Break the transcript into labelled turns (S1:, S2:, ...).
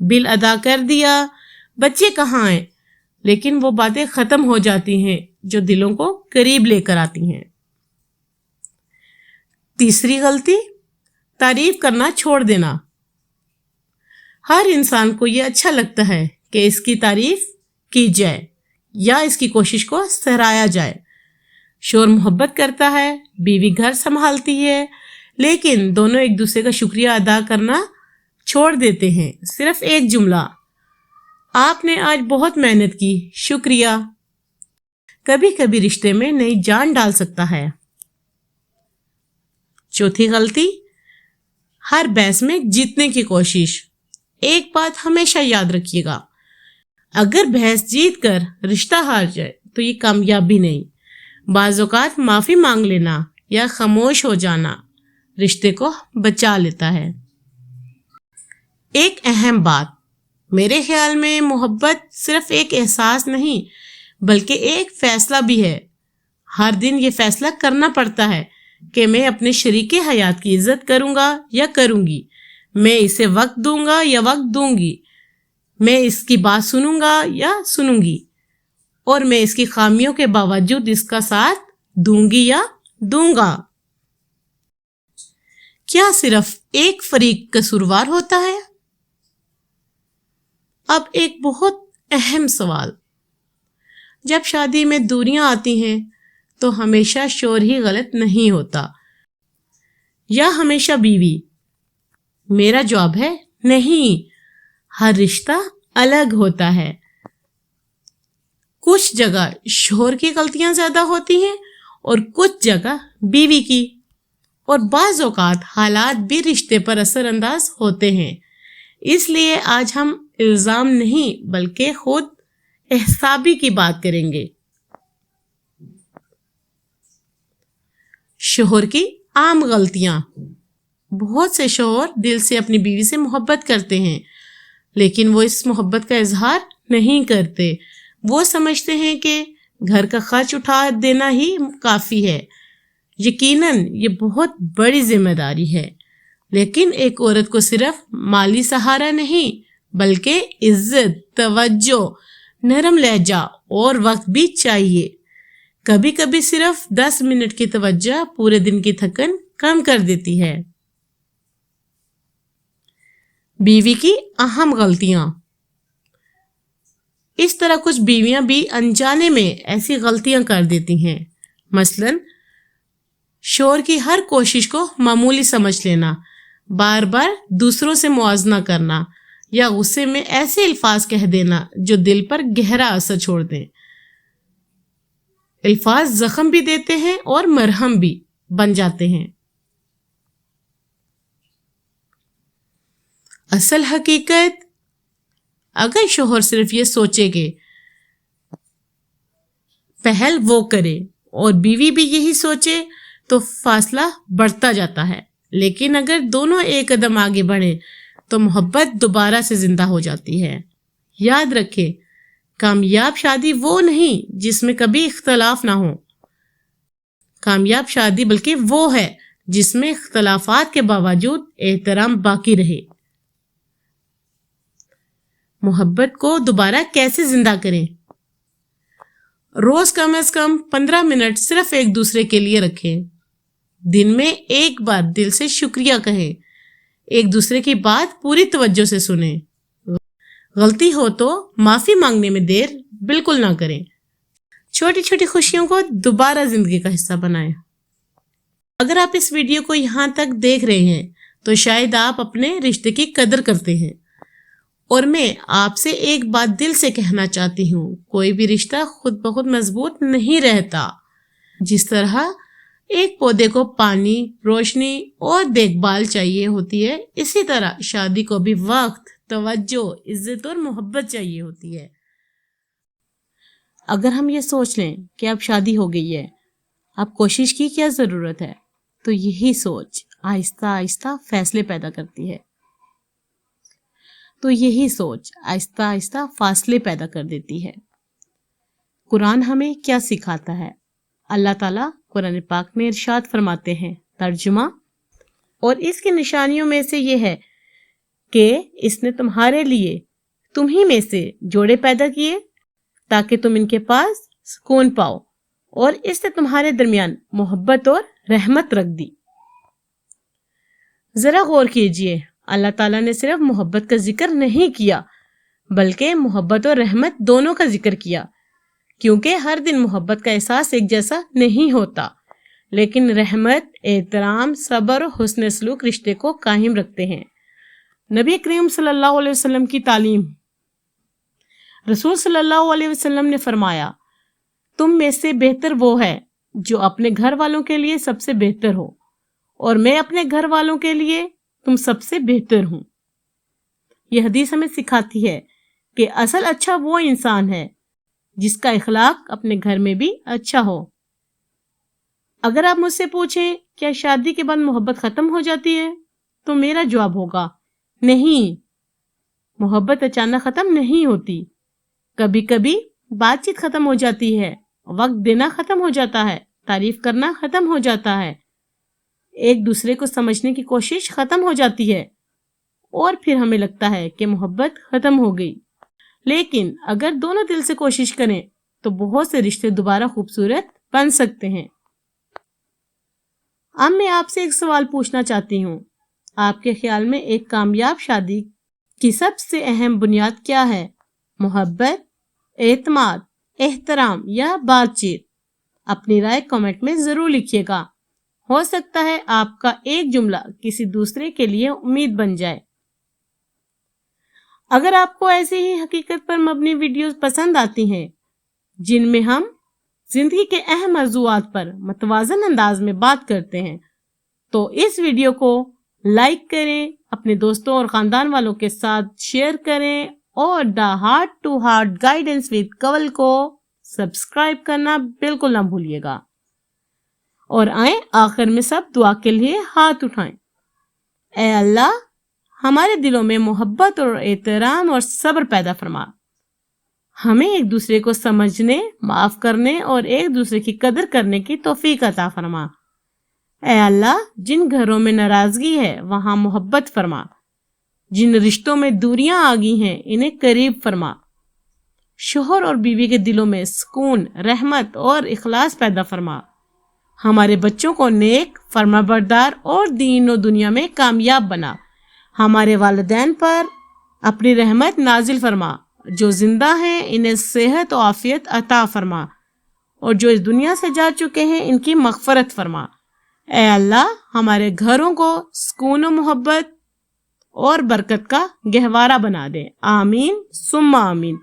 S1: بل ادا کر دیا، بچے کہاں ہیں، لیکن وہ باتیں ختم ہو جاتی ہیں جو دلوں کو قریب لے کر آتی ہیں۔ تیسری غلطی، تعریف کرنا چھوڑ دینا۔ ہر انسان کو یہ اچھا لگتا ہے کہ اس کی تعریف کی جائے یا اس کی کوشش کو سراہا جائے۔ شوہر محبت کرتا ہے، بیوی گھر سنبھالتی ہے، لیکن دونوں ایک دوسرے کا شکریہ ادا کرنا چھوڑ دیتے ہیں۔ صرف ایک جملہ، آپ نے آج بہت محنت کی، شکریہ، کبھی کبھی رشتے میں نئی جان ڈال سکتا ہے۔ چوتھی غلطی، ہر بحث میں جیتنے کی کوشش۔ ایک بات ہمیشہ یاد رکھیے گا، اگر بحث جیت کر رشتہ ہار جائے تو یہ کامیابی نہیں۔ بعض اوقات معافی مانگ لینا یا خاموش ہو جانا رشتے کو بچا لیتا ہے۔ ایک اہم بات، میرے خیال میں محبت صرف ایک احساس نہیں بلکہ ایک فیصلہ بھی ہے۔ ہر دن یہ فیصلہ کرنا پڑتا ہے کہ میں اپنے شریک حیات کی عزت کروں گا یا کروں گی، میں اسے وقت دوں گا یا وقت دوں گی، میں اس کی بات سنوں گا یا سنوں گی، اور میں اس کی خامیوں کے باوجود اس کا ساتھ دوں گی یا دوں گا۔ کیا صرف ایک فریق قصوروار ہوتا ہے؟ اب ایک بہت اہم سوال، جب شادی میں دوریاں آتی ہیں تو ہمیشہ شوہر ہی غلط نہیں ہوتا یا ہمیشہ بیوی؟ میرا جواب ہے نہیں، ہر رشتہ الگ ہوتا ہے۔ کچھ جگہ شوہر کی غلطیاں زیادہ ہوتی ہیں اور کچھ جگہ بیوی کی، اور بعض اوقات حالات بھی رشتے پر اثر انداز ہوتے ہیں۔ اس لیے آج ہم الزام نہیں بلکہ خود احتسابی کی بات کریں گے۔ شوہر کی عام غلطیاں۔ بہت سے شوہر دل سے اپنی بیوی سے محبت کرتے ہیں، لیکن وہ اس محبت کا اظہار نہیں کرتے۔ وہ سمجھتے ہیں کہ گھر کا خرچ اٹھا دینا ہی کافی ہے۔ یقیناً یہ بہت بڑی ذمہ داری ہے، لیکن ایک عورت کو صرف مالی سہارا نہیں بلکہ عزت، توجہ، نرم لہجہ اور وقت بھی چاہیے۔ کبھی کبھی صرف 10 منٹ کی توجہ پورے دن کی تھکن کم کر دیتی ہے۔ بیوی کی اہم غلطیاں۔ اس طرح کچھ بیویاں بھی انجانے میں ایسی غلطیاں کر دیتی ہیں، مثلاً شوہر کی ہر کوشش کو معمولی سمجھ لینا، بار بار دوسروں سے موازنہ کرنا، یا غصے میں ایسے الفاظ کہہ دینا جو دل پر گہرا اثر چھوڑ دیں۔ الفاظ زخم بھی دیتے ہیں اور مرہم بھی بن جاتے ہیں۔ اصل حقیقت، اگر شوہر صرف یہ سوچے کہ پہل وہ کرے اور بیوی بھی یہی سوچے تو فاصلہ بڑھتا جاتا ہے، لیکن اگر دونوں ایک قدم آگے بڑھیں تو محبت دوبارہ سے زندہ ہو جاتی ہے۔ یاد رکھیں، کامیاب شادی وہ نہیں جس میں کبھی اختلاف نہ ہو۔ کامیاب شادی بلکہ وہ ہے جس میں اختلافات کے باوجود احترام باقی رہے۔ محبت کو دوبارہ کیسے زندہ کریں؟ روز کم از کم 15 منٹ صرف ایک دوسرے کے لیے رکھیں۔ دن میں ایک بار دل سے شکریہ کہیں، ایک دوسرے کی بات پوری توجہ سے سنیں۔ غلطی ہو تو معافی مانگنے میں دیر بالکل نہ کریں۔ چھوٹی چھوٹی خوشیوں کو دوبارہ زندگی کا حصہ بنائیں۔ اگر آپ اس ویڈیو کو یہاں تک دیکھ رہے ہیں تو شاید آپ اپنے رشتے کی قدر کرتے ہیں، اور میں آپ سے ایک بات دل سے کہنا چاہتی ہوں، کوئی بھی رشتہ خود بخود مضبوط نہیں رہتا۔ جس طرح ایک پودے کو پانی، روشنی اور دیکھ بھال چاہیے ہوتی ہے، اسی طرح شادی کو بھی وقت، توجہ، عزت اور محبت چاہیے ہوتی ہے۔ اگر ہم یہ سوچ لیں کہ اب شادی ہو گئی ہے، اب کوشش کی کیا ضرورت ہے، تو یہی سوچ آہستہ آہستہ فیصلے پیدا کرتی ہے، آہستہ آہستہ فاصلے پیدا کر دیتی ہے۔ قرآن ہمیں کیا سکھاتا ہے؟ اللہ تعالیٰ قرآن پاک میں ارشاد فرماتے ہیں، ترجمہ، اور اس کی نشانیوں میں سے یہ ہے کہ اس نے تمہارے لیے تمہیں میں سے جوڑے پیدا کیے تاکہ تم ان کے پاس سکون پاؤ، اور اس نے تمہارے درمیان محبت اور رحمت رکھ دی۔ ذرا غور کیجئے، اللہ تعالیٰ نے صرف محبت کا ذکر نہیں کیا بلکہ محبت اور رحمت دونوں کا ذکر کیا، کیونکہ ہر دن محبت کا احساس ایک جیسا نہیں ہوتا، لیکن رحمت، احترام، صبر اور حسن سلوک رشتے کو قائم رکھتے ہیں۔ نبی کریم صلی اللہ علیہ وسلم کی تعلیم۔ رسول صلی اللہ علیہ وسلم نے فرمایا، تم میں سے بہتر وہ ہے جو اپنے گھر والوں کے لیے سب سے بہتر ہو، اور میں اپنے گھر والوں کے لیے تم سب سے بہتر ہوں۔ یہ حدیث ہمیں سکھاتی ہے کہ اصل اچھا وہ انسان ہے جس کا اخلاق اپنے گھر میں بھی اچھا ہو۔ اگر آپ مجھ سے پوچھیں کیا شادی کے بعد محبت ختم ہو جاتی ہے، تو میرا جواب ہوگا نہیں، محبت اچانک ختم نہیں ہوتی۔ کبھی کبھی بات چیت ختم ہو جاتی ہے، وقت دینا ختم ہو جاتا ہے، تعریف کرنا ختم ہو جاتا ہے، ایک دوسرے کو سمجھنے کی کوشش ختم ہو جاتی ہے، اور پھر ہمیں لگتا ہے کہ محبت ختم ہو گئی۔ لیکن اگر دونوں دل سے کوشش کریں تو بہت سے رشتے دوبارہ خوبصورت بن سکتے ہیں۔ اب میں آپ سے ایک سوال پوچھنا چاہتی ہوں، آپ کے خیال میں ایک کامیاب شادی کی سب سے اہم بنیاد کیا ہے؟ محبت، اعتماد، احترام یا بات چیت؟ اپنی رائے کمنٹ میں ضرور لکھیے گا، ہو سکتا ہے آپ کا ایک جملہ کسی دوسرے کے لیے امید بن جائے۔ اگر آپ کو ایسی ہی حقیقت پر مبنی ویڈیوز پسند آتی ہیں جن میں ہم زندگی کے اہم موضوعات پر متوازن انداز میں بات کرتے ہیں، تو اس ویڈیو کو لائک کریں، اپنے دوستوں اور خاندان والوں کے ساتھ شیئر کریں، اور the heart to heart guidance with Kanwal کو سبسکرائب کرنا بالکل نہ بھولیے گا۔ اور آئیں آخر میں سب دعا کے لیے ہاتھ اٹھائیں۔ اے اللہ، ہمارے دلوں میں محبت اور احترام اور صبر پیدا فرما، ہمیں ایک دوسرے کو سمجھنے، معاف کرنے اور ایک دوسرے کی قدر کرنے کی توفیق عطا فرما۔ اے اللہ، جن گھروں میں ناراضگی ہے وہاں محبت فرما، جن رشتوں میں دوریاں آ گئی ہیں انہیں قریب فرما، شوہر اور بیوی کے دلوں میں سکون، رحمت اور اخلاص پیدا فرما، ہمارے بچوں کو نیک، فرمانبردار اور دین و دنیا میں کامیاب بنا، ہمارے والدین پر اپنی رحمت نازل فرما، جو زندہ ہیں انہیں صحت و عافیت عطا فرما، اور جو اس دنیا سے جا چکے ہیں ان کی مغفرت فرما۔ اے اللہ، ہمارے گھروں کو سکون و محبت اور برکت کا گہوارہ بنا دے۔ آمین ثم آمین۔